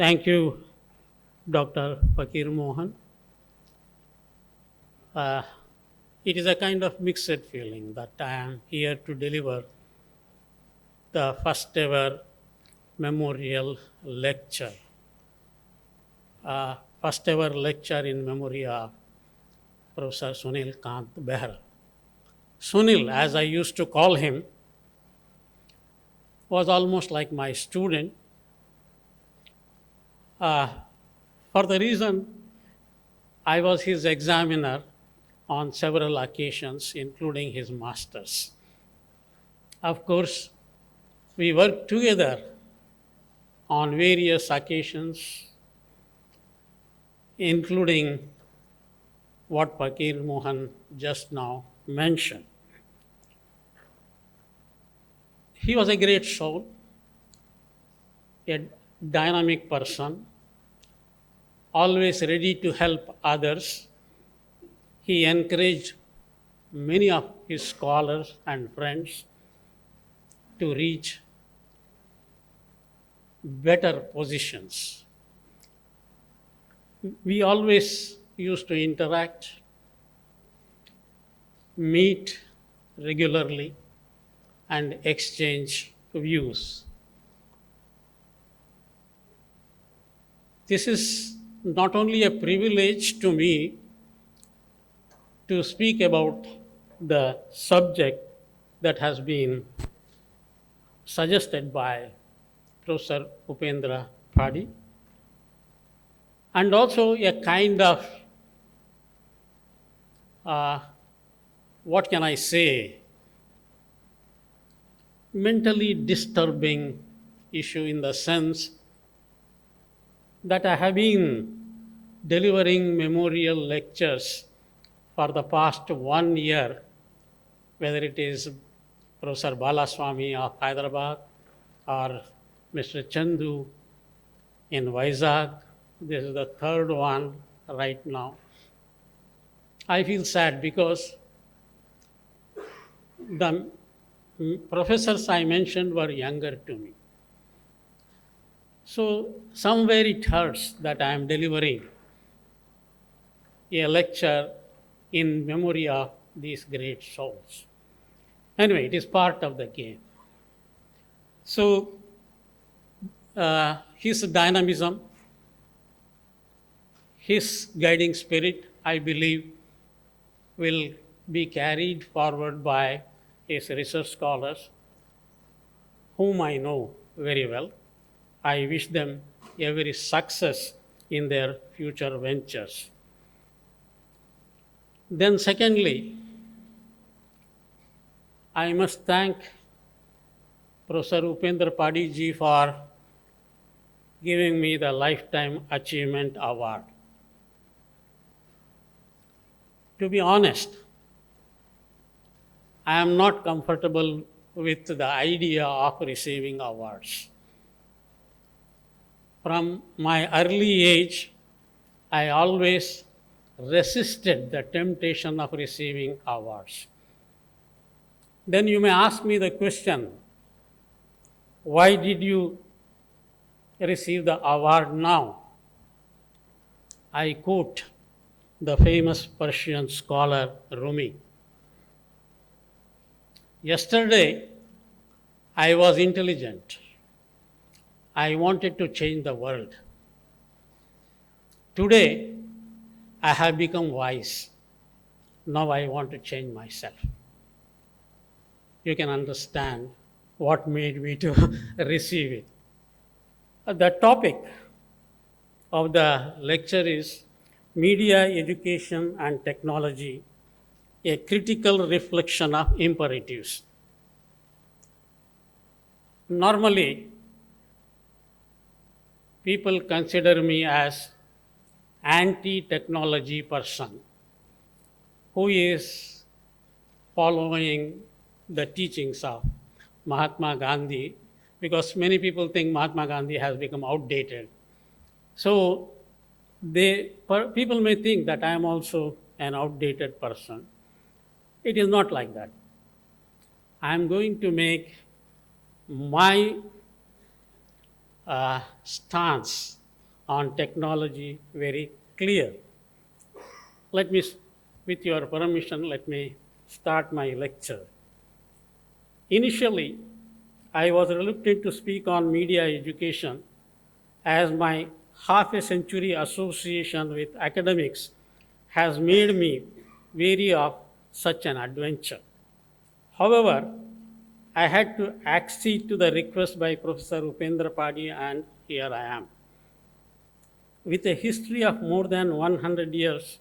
Thank you, Dr. Fakir Mohan. Uh, it is a kind of mixed feeling that I am here to deliver the first ever memorial lecture. First ever lecture in memory of Professor Sunil Kant Behra. Sunil, as I used to call him, was almost like my student uh, for the reason I was his examiner on several occasions, including his master's. Of course, we worked together on various occasions, including what Fakir Mohan just now mentioned. He was a great soul, a dynamic person, always ready to help others. He encouraged many of his scholars and friends to reach better positions. We always used to interact, meet regularly, and exchange views. This is not only a privilege to me to speak about the subject that has been suggested by Professor Upendra Phadi, and also a kind of, uh, what can I say, mentally disturbing issue in the sense that I have been delivering memorial lectures for the past 1 year, whether it is Professor Balaswamy of Hyderabad or Mr. Chandu in Vizag. This is the third one right now. I feel sad because the professors I mentioned were younger to me. So somewhere it hurts that I am delivering a lecture in memory of these great souls. Anyway, it is part of the game. So his dynamism, his guiding spirit, I believe, will be carried forward by his research scholars, whom I know very well. I wish them every success in their future ventures. Then, secondly, I must thank Professor Upendra Padi ji for giving me the Lifetime Achievement Award. To be honest, I am not comfortable with the idea of receiving awards. From my early age, I always resisted the temptation of receiving awards. Then you may ask me the question, why did you receive the award now? I quote the famous Persian scholar Rumi. Yesterday, I was intelligent. I wanted to change the world. Today, I have become wise. Now I want to change myself. You can understand what made me to receive it. The topic of the lecture is Media, Education and Technology, a critical reflection of imperatives. Normally, people consider me as anti-technology person who is following the teachings of Mahatma Gandhi, because many people think Mahatma Gandhi has become outdated. So people may think that I am also an outdated person. It is not like that. I am going to make my stance on technology very clear. Let me, with your permission, let me start my lecture. Initially, I was reluctant to speak on media education as my half a century association with academics has made me wary of such an adventure. However, I had to accede to the request by Professor Upendra Padi, and here I am. With a history of more than 100 years,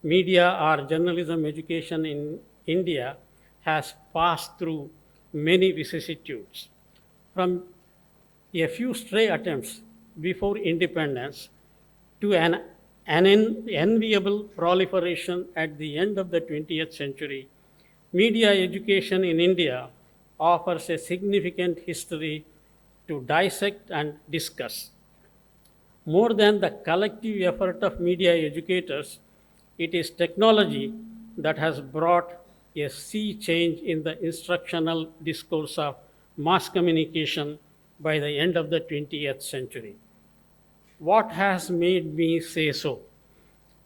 media or journalism education in India has passed through many vicissitudes. From a few stray attempts before independence to an enviable proliferation at the end of the 20th century, media education in India offers a significant history to dissect and discuss. More than the collective effort of media educators, it is technology that has brought a sea change in the instructional discourse of mass communication by the end of the 20th century. What has made me say so?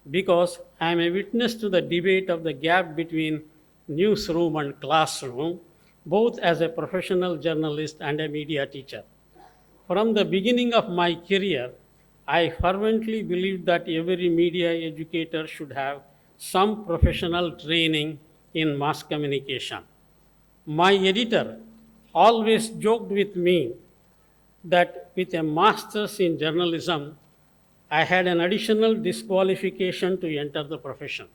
Because I am a witness to the debate of the gap between newsroom and classroom, both as a professional journalist and a media teacher. From the beginning of my career, I fervently believed that every media educator should have some professional training in mass communication. My editor always joked with me that with a master's in journalism, I had an additional disqualification to enter the profession.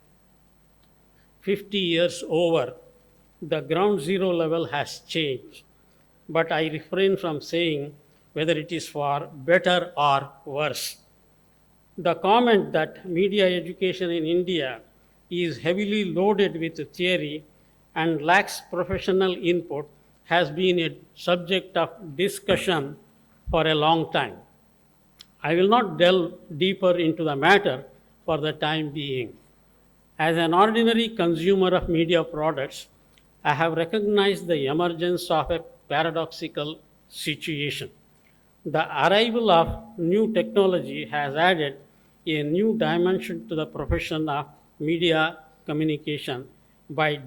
50 years over, the ground zero level has changed, but I refrain from saying whether it is for better or worse. The comment that media education in India is heavily loaded with theory and lacks professional input has been a subject of discussion for a long time. I will not delve deeper into the matter for the time being. As an ordinary consumer of media products, I have recognized the emergence of a paradoxical situation. The arrival of new technology has added a new dimension to the profession of media communication by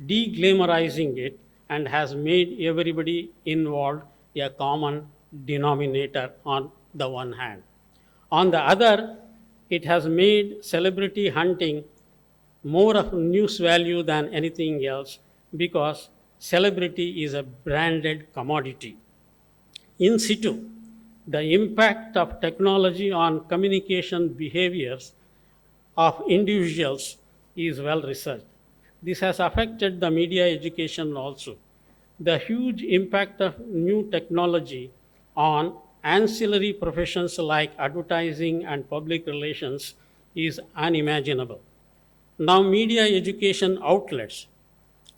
de-glamorizing it and has made everybody involved a common denominator on the one hand. On the other, it has made celebrity hunting more of news value than anything else because celebrity is a branded commodity. In situ, the impact of technology on communication behaviors of individuals is well researched. This has affected the media education also. The huge impact of new technology on ancillary professions like advertising and public relations is unimaginable. Now, media education outlets,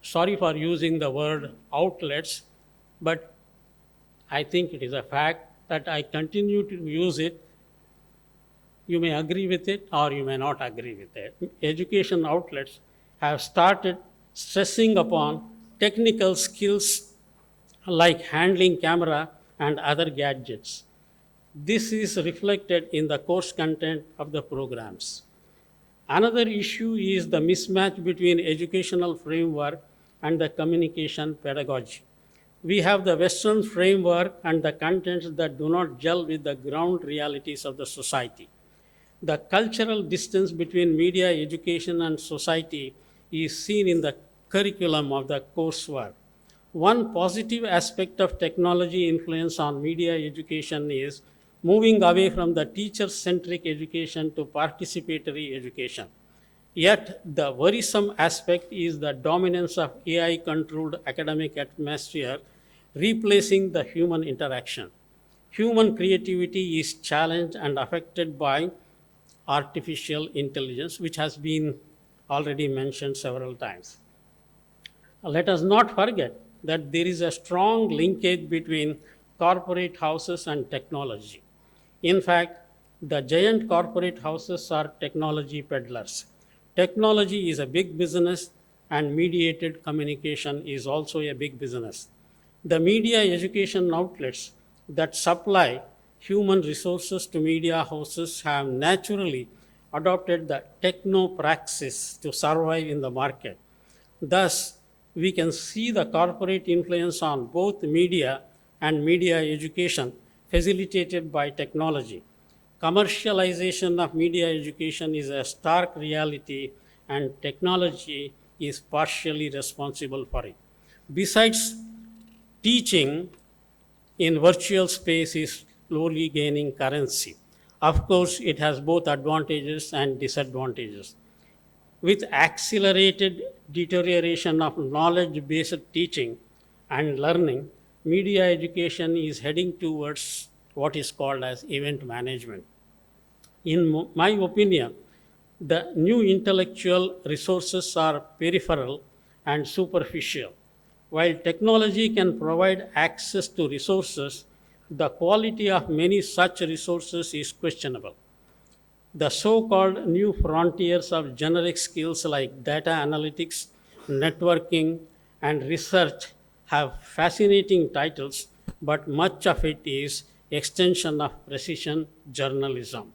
sorry for using the word outlets, but I think it is a fact that I continue to use it. You may agree with it or you may not agree with it. Education outlets have started stressing upon technical skills like handling camera and other gadgets. This is reflected in the course content of the programs. Another issue is the mismatch between educational framework and the communication pedagogy. We have the Western framework and the contents that do not gel with the ground realities of the society. The cultural distance between media education and society is seen in the curriculum of the coursework. One positive aspect of technology influence on media education is moving away from the teacher-centric education to participatory education. Yet, the worrisome aspect is the dominance of AI-controlled academic atmosphere replacing the human interaction. Human creativity is challenged and affected by artificial intelligence, which has been already mentioned several times. Let us not forget that there is a strong linkage between corporate houses and technology. In fact, the giant corporate houses are technology peddlers. Technology is a big business, and mediated communication is also a big business. The media education outlets that supply human resources to media houses have naturally adopted the technopraxis to survive in the market. Thus, we can see the corporate influence on both media and media education facilitated by technology. Commercialization of media education is a stark reality, and technology is partially responsible for it. Besides, teaching in virtual space is slowly gaining currency. Of course, it has both advantages and disadvantages. With accelerated deterioration of knowledge based teaching and learning, media education is heading towards what is called as event management. In my opinion, the new intellectual resources are peripheral and superficial. While technology can provide access to resources, the quality of many such resources is questionable. The so called new frontiers of generic skills like data analytics, networking, and research have fascinating titles, but much of it is extension of precision journalism.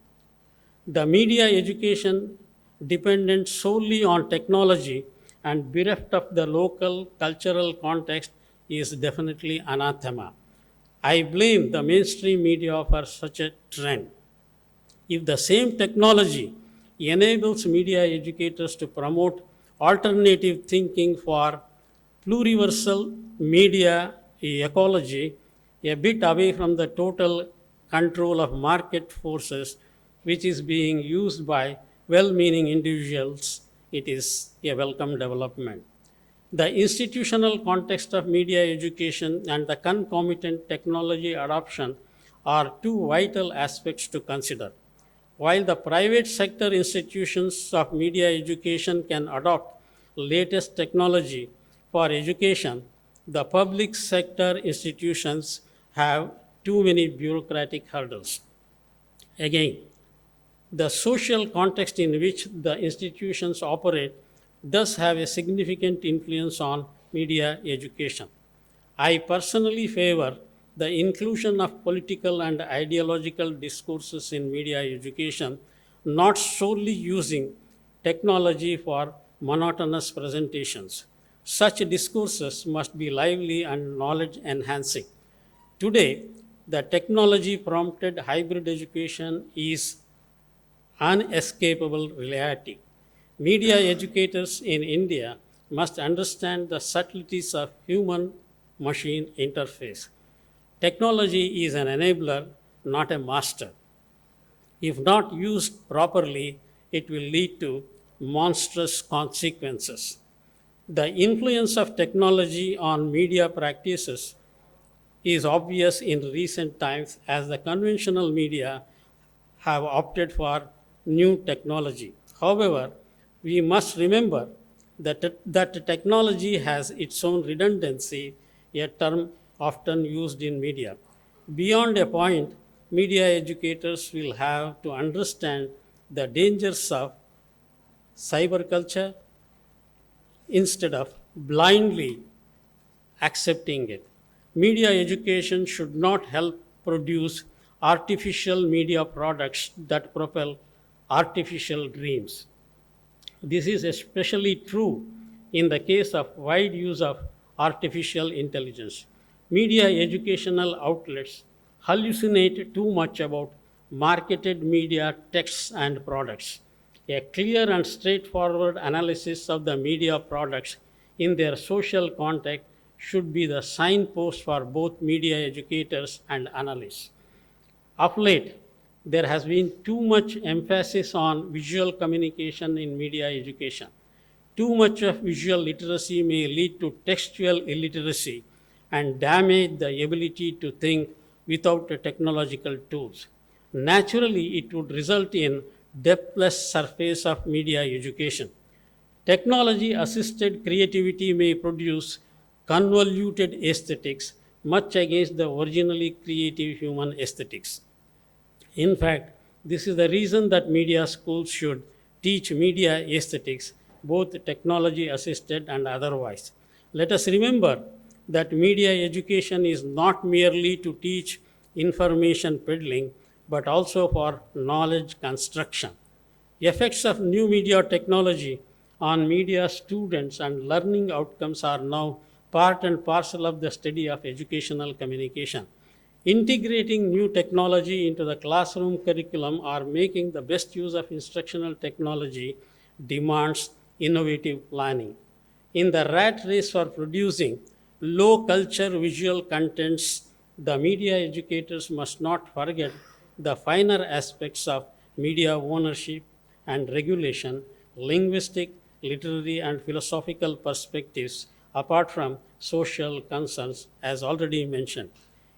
The media education dependent solely on technology and bereft of the local cultural context is definitely anathema. I blame the mainstream media for such a trend. If the same technology enables media educators to promote alternative thinking for pluriversal media ecology, a bit away from the total control of market forces, which is being used by well meaning individuals, it is a welcome development. The institutional context of media education and the concomitant technology adoption are two vital aspects to consider. While the private sector institutions of media education can adopt latest technology for education, the public sector institutions have too many bureaucratic hurdles. Again, the social context in which the institutions operate does have a significant influence on media education. I personally favor the inclusion of political and ideological discourses in media education, not solely using technology for monotonous presentations. Such discourses must be lively and knowledge enhancing. Today, the technology prompted hybrid education is unescapable reality. Media educators in India must understand the subtleties of human machine interface. Technology is an enabler, not a master. If not used properly, it will lead to monstrous consequences. The influence of technology on media practices is obvious in recent times as the conventional media have opted for new technology. However, we must remember that technology has its own redundancy, a term often used in media. Beyond a point, media educators will have to understand the dangers of cyberculture instead of blindly accepting it. Media education should not help produce artificial media products that propel artificial dreams. This is especially true in the case of wide use of artificial intelligence. Media educational outlets hallucinate too much about marketed media texts and products. A clear and straightforward analysis of the media products in their social context should be the signpost for both media educators and analysts. Of late, there has been too much emphasis on visual communication in media education. Too much of visual literacy may lead to textual illiteracy and damage the ability to think without the technological tools. Naturally, it would result in depthless surface of media education. Technology assisted creativity may produce convoluted aesthetics, much against the originally creative human aesthetics. In fact, this is the reason that media schools should teach media aesthetics, both technology assisted and otherwise. Let us remember that media education is not merely to teach information peddling, but also for knowledge construction. Effects of new media technology on media students and learning outcomes are now part and parcel of the study of educational communication. Integrating new technology into the classroom curriculum or making the best use of instructional technology demands innovative planning. In the rat race for producing low culture visual contents, the media educators must not forget the finer aspects of media ownership and regulation, linguistic, literary, and philosophical perspectives, apart from social concerns, as already mentioned.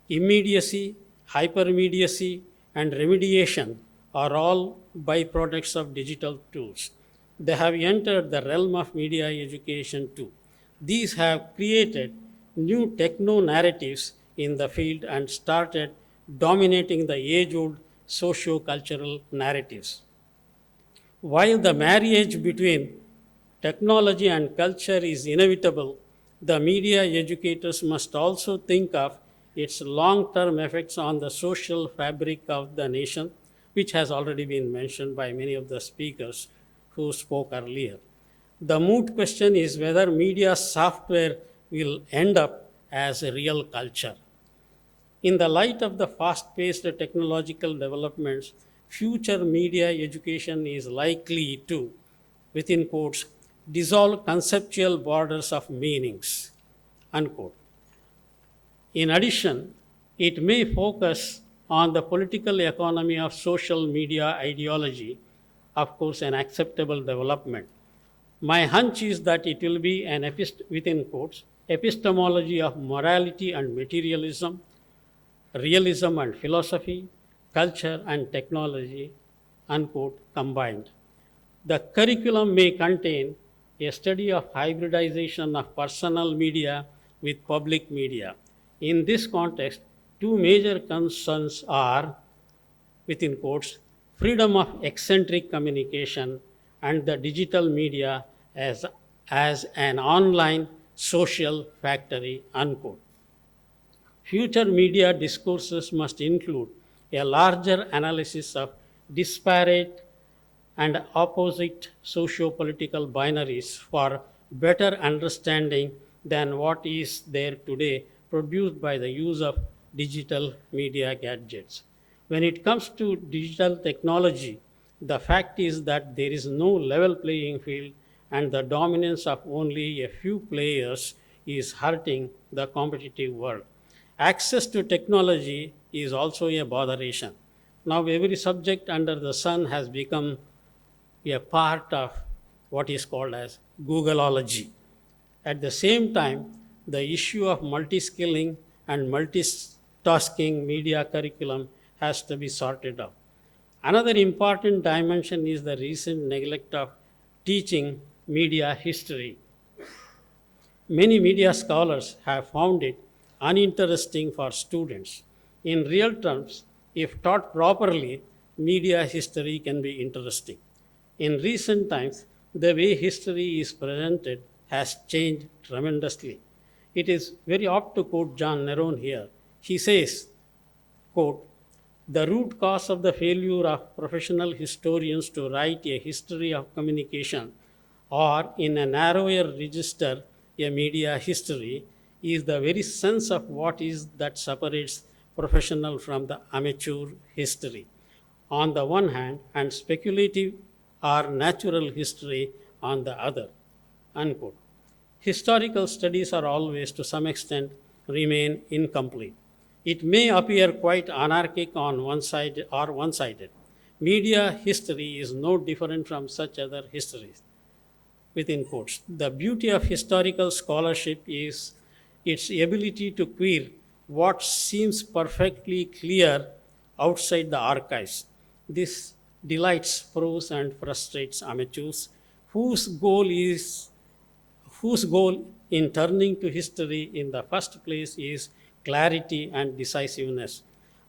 Immediacy, hypermediacy, and remediation are all byproducts of digital tools. They have entered the realm of media education too. These have created new techno narratives in the field and started dominating the age old socio cultural narratives. While the marriage between technology and culture is inevitable, the media educators must also think of its long term effects on the social fabric of the nation, which has already been mentioned by many of the speakers who spoke earlier. The moot question is whether media software will end up as a real culture. In the light of the fast paced technological developments, future media education is likely to, within quotes, dissolve conceptual borders of meanings, unquote. In addition, it may focus on the political economy of social media ideology, of course, an acceptable development. My hunch is that it will be an within quotes, epistemology of morality and materialism, realism and philosophy, culture and technology, unquote, combined. The curriculum may contain a study of hybridization of personal media with public media. In this context, two major concerns are, within quotes, freedom of eccentric communication and the digital media as an online social factory, unquote. Future media discourses must include a larger analysis of disparate and opposite socio-political binaries for better understanding than what is there today produced by the use of digital media gadgets. When it comes to digital technology, the fact is that there is no level playing field and the dominance of only a few players is hurting the competitive world. Access to technology is also a botheration. Now, every subject under the sun has become a part of what is called as Googleology. At the same time, the issue of multi-skilling and multitasking media curriculum has to be sorted out. Another important dimension is the recent neglect of teaching media history. Many media scholars have found it uninteresting for students. In real terms, if taught properly, media history can be interesting. In recent times, the way history is presented has changed tremendously. It is very apt to quote John Nerone here. He says, quote, the root cause of the failure of professional historians to write a history of communication or in a narrower register a media history is the very sense of what is that separates professional from the amateur history on the one hand and speculative or natural history on the other, unquote. Historical studies are always to some extent remain incomplete. It may appear quite anarchic on one side or one-sided. Media history is no different from such other histories, within quotes. The beauty of historical scholarship is its ability to query what seems perfectly clear outside the archives. This delights pros and frustrates amateurs whose goal is whose goal in turning to history in the first place is clarity and decisiveness.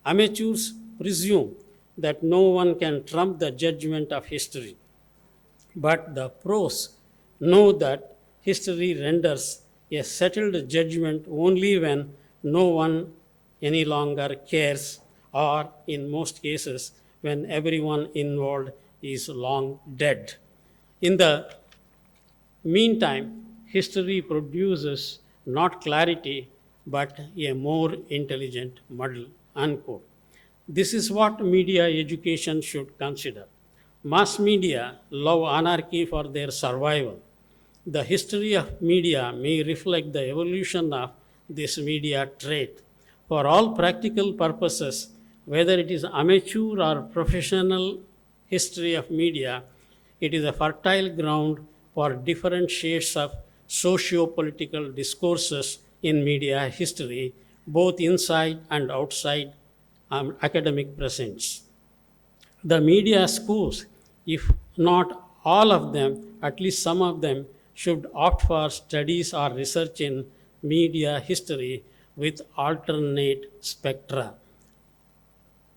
Amateurs presume that no one can trump the judgment of history, but the pros know that history renders a settled judgment only when no one any longer cares, or in most cases, when everyone involved is long dead. In the meantime, history produces not clarity but a more intelligent model. Unquote. This is what media education should consider. Mass media love anarchy for their survival. The history of media may reflect the evolution of this media trait. For all practical purposes, whether it is amateur or professional history of media, it is a fertile ground for different shades of socio-political discourses in media history, both inside and outside academic presence. The media schools, if not all of them, at least some of them, should opt for studies or research in media history with alternate spectra.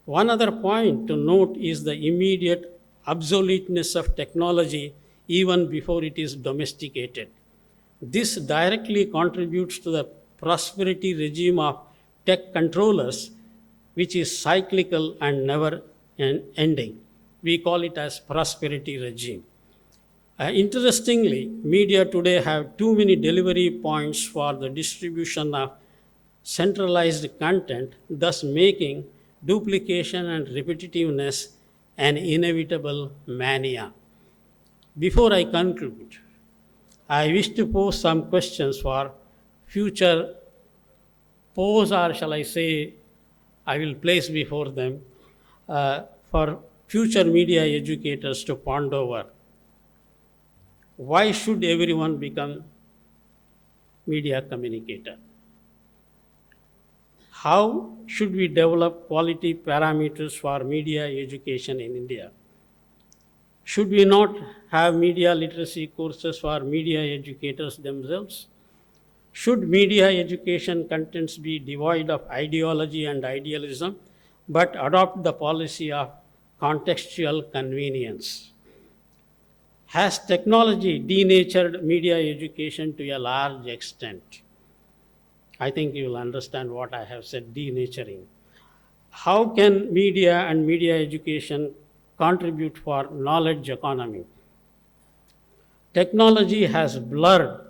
One other point to note is the immediate obsoleteness of technology even before it is domesticated. This directly contributes to the prosperity regime of tech controllers, which is cyclical and never ending. We call it as prosperity regime. Interestingly, media today have too many delivery points for the distribution of centralized content, thus making duplication and repetitiveness an inevitable mania. Before I conclude, I wish to pose some questions for future pose, or shall I say, I will place before them for future media educators to ponder over. Why should everyone become media communicator? How should we develop quality parameters for media education in India? Should we not have media literacy courses for media educators themselves? Should media education contents be devoid of ideology and idealism, but adopt the policy of contextual convenience? Has technology denatured media education to a large extent? I think you will understand what I have said, denaturing. How can media and media education contribute for knowledge economy? Technology has blurred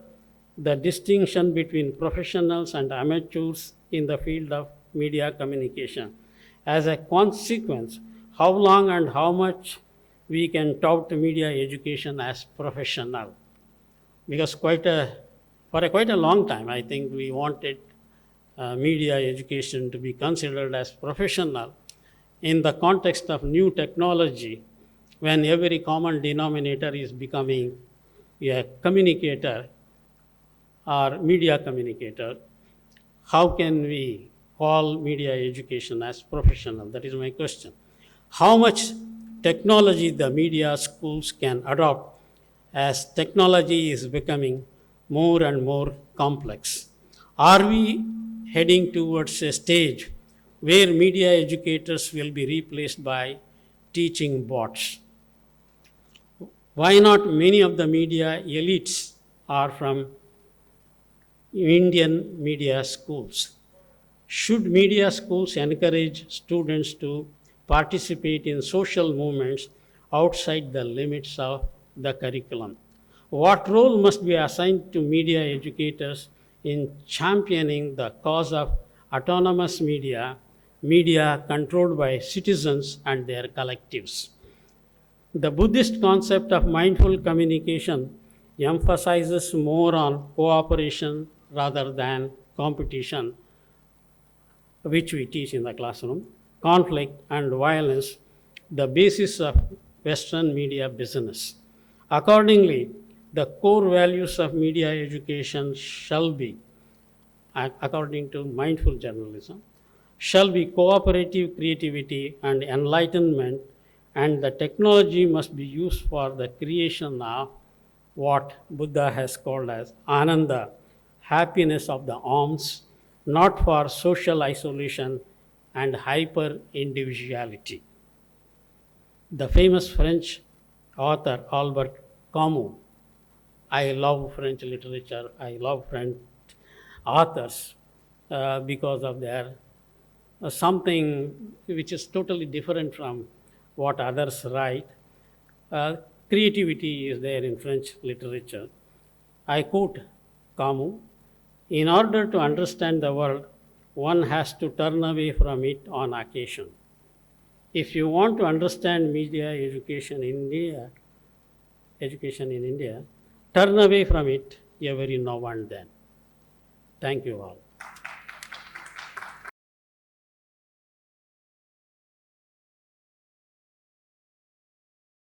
the distinction between professionals and amateurs in the field of media communication. As a consequence, how long and how much we can tout media education as professional? Because for quite a long time, I think we wanted media education to be considered as professional in the context of new technology, when every common denominator is becoming a communicator or media communicator. How can we call media education as professional? That is my question. How much technology the media schools can adopt as technology is becoming more and more complex? Are we heading towards a stage where media educators will be replaced by teaching bots? Why not many of the media elites are from Indian media schools? Should media schools encourage students to participate in social movements outside the limits of the curriculum? What role must be assigned to media educators in championing the cause of autonomous media, media controlled by citizens and their collectives? The Buddhist concept of mindful communication emphasizes more on cooperation rather than competition, which we teach in the classroom, conflict and violence, the basis of Western media business. Accordingly, the core values of media education shall be, according to mindful journalism, shall be cooperative creativity and enlightenment, and the technology must be used for the creation of what Buddha has called as ananda, happiness of the alms, not for social isolation and hyper individuality. The famous French author Albert Camus, I love French literature, I love French authors because of their something which is totally different from what others write. Uh, Creativity is there in French literature. I quote Camus: "In order to understand the world, one has to turn away from it on occasion. If you want to understand media education in India, turn away from it every now and then." Thank you all.